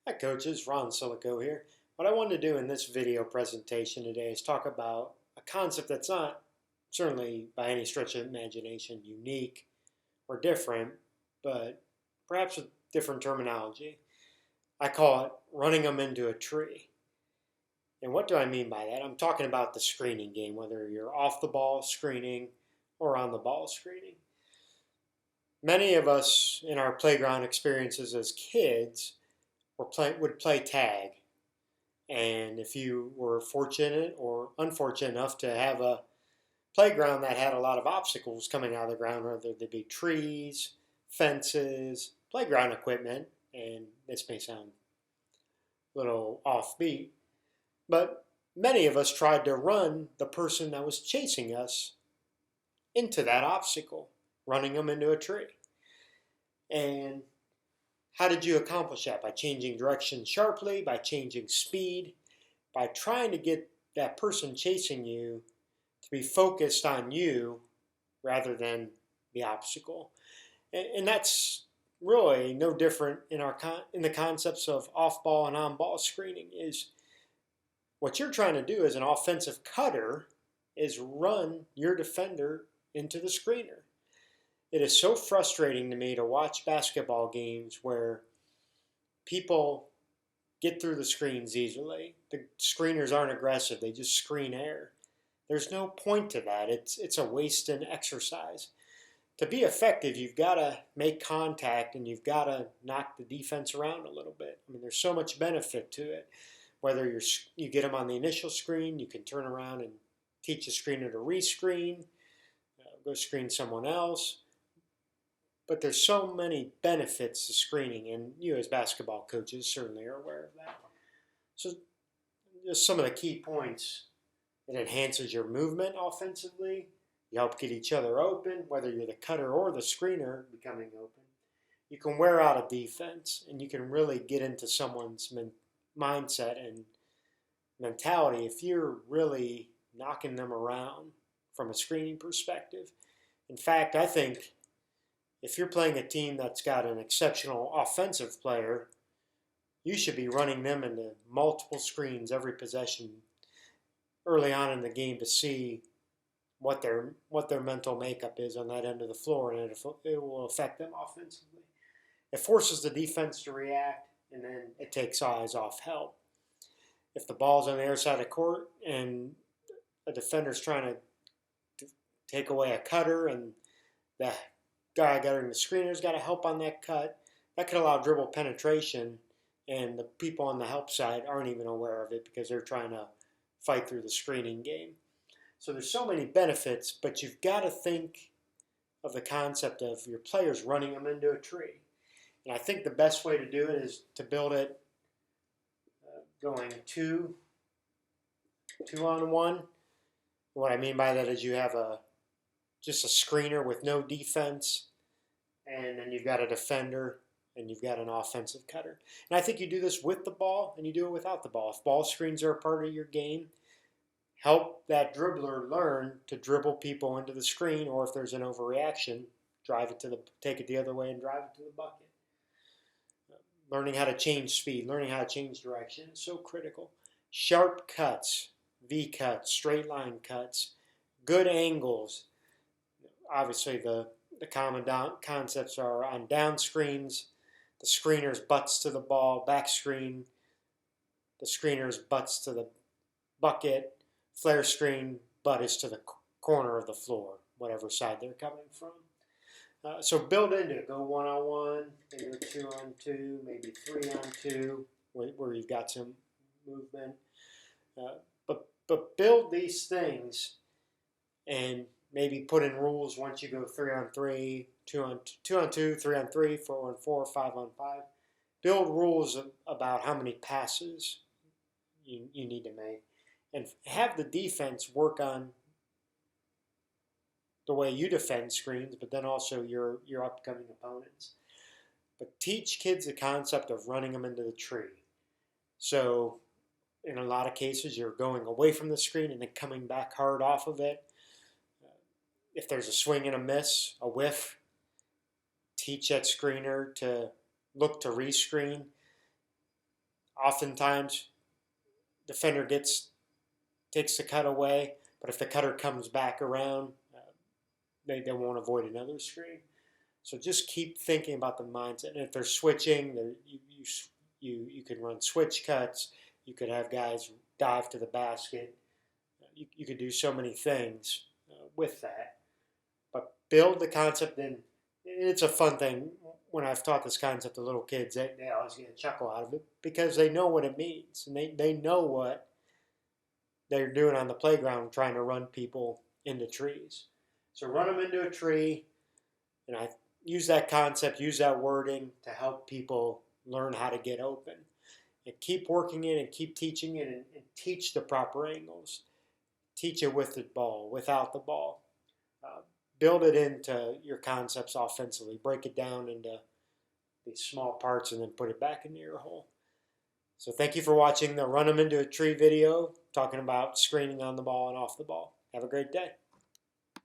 Hi coaches, Ron Silico here. What I wanted to do in this video presentation today is talk about a concept that's not certainly by any stretch of imagination unique or different, but perhaps with different terminology. I call it running them into a tree. And what do I mean by that? I'm talking about the screening game, whether you're off the ball screening or on the ball screening. Many of us in our playground experiences as kids would play tag. And if you were fortunate or unfortunate enough to have a playground that had a lot of obstacles coming out of the ground, whether they be trees, fences, playground equipment, and this may sound a little offbeat, but many of us tried to run the person that was chasing us into that obstacle, running them into a tree. And how did you accomplish that? By changing direction sharply, by changing speed, by trying to get that person chasing you to be focused on you rather than the obstacle. And that's really no different in the concepts of off-ball and on-ball screening. Is what you're trying to do as an offensive cutter is run your defender into the screener. It is so frustrating to me to watch basketball games where people get through the screens easily. The screeners aren't aggressive. They just screen air. There's no point to that. It's a wasted exercise. To be effective, you've got to make contact and you've got to knock the defense around a little bit. I mean, there's so much benefit to it. Whether you get them on the initial screen, you can turn around and teach a screener to rescreen, go screen someone else. But there's so many benefits to screening, and you as basketball coaches certainly are aware of that. So just some of the key points. It enhances your movement offensively. You help get each other open, whether you're the cutter or the screener becoming open. You can wear out a defense, and you can really get into someone's mindset and mentality if you're really knocking them around from a screening perspective. In fact, I think if you're playing a team that's got an exceptional offensive player, you should be running them into multiple screens every possession early on in the game to see what their mental makeup is on that end of the floor, and it will affect them offensively. It forces the defense to react, and then it takes eyes off help. If the ball's on the other side of the court and a defender's trying to take away a cutter and the guy guarding the screener's got to help on that cut, that could allow dribble penetration, and the people on the help side aren't even aware of it because they're trying to fight through the screening game. So there's so many benefits, but you've got to think of the concept of your players running them into a tree. And I think the best way to do it is to build it going two on one. What I mean by that is you have just a screener with no defense, and then you've got a defender, and you've got an offensive cutter. And I think you do this with the ball, and you do it without the ball. If ball screens are a part of your game, help that dribbler learn to dribble people into the screen, or if there's an overreaction, take it the other way and drive it to the bucket. Learning how to change speed, learning how to change direction is so critical. Sharp cuts, V cuts, straight line cuts, good angles. Obviously, the common concepts are on down screens, the screener's butts to the ball, back screen, the screener's butts to the bucket, flare screen, butt is to the corner of the floor, whatever side they're coming from. So build into it. Go one-on-one, maybe 2-on-2, maybe 3-on-2, where you've got some movement. But build these things and maybe put in rules once you go 3-on-3, 2-on-2, 3-on-3, 4-on-4, 5-on-5. Build rules about how many passes you need to make. And have the defense work on the way you defend screens, but then also your upcoming opponents. But teach kids the concept of running them into the tree. So in a lot of cases, you're going away from the screen and then coming back hard off of it. If there's a swing and a miss, a whiff, teach that screener to look to rescreen. Oftentimes, defender takes the cut away, but if the cutter comes back around, they won't avoid another screen. So just keep thinking about the mindset. And if they're switching, you can run switch cuts. You could have guys dive to the basket. You could do so many things with that. But build the concept, and it's a fun thing. When I've taught this concept to little kids, they always get a chuckle out of it because they know what it means. And they know what they're doing on the playground, trying to run people into trees. So run them into a tree, and I use that concept, use that wording to help people learn how to get open. And keep working it and keep teaching it, and teach the proper angles. Teach it with the ball, without the ball. Build it into your concepts offensively. Break it down into these small parts and then put it back into your hole. So thank you for watching the Run 'em into a Tree video, talking about screening on the ball and off the ball. Have a great day.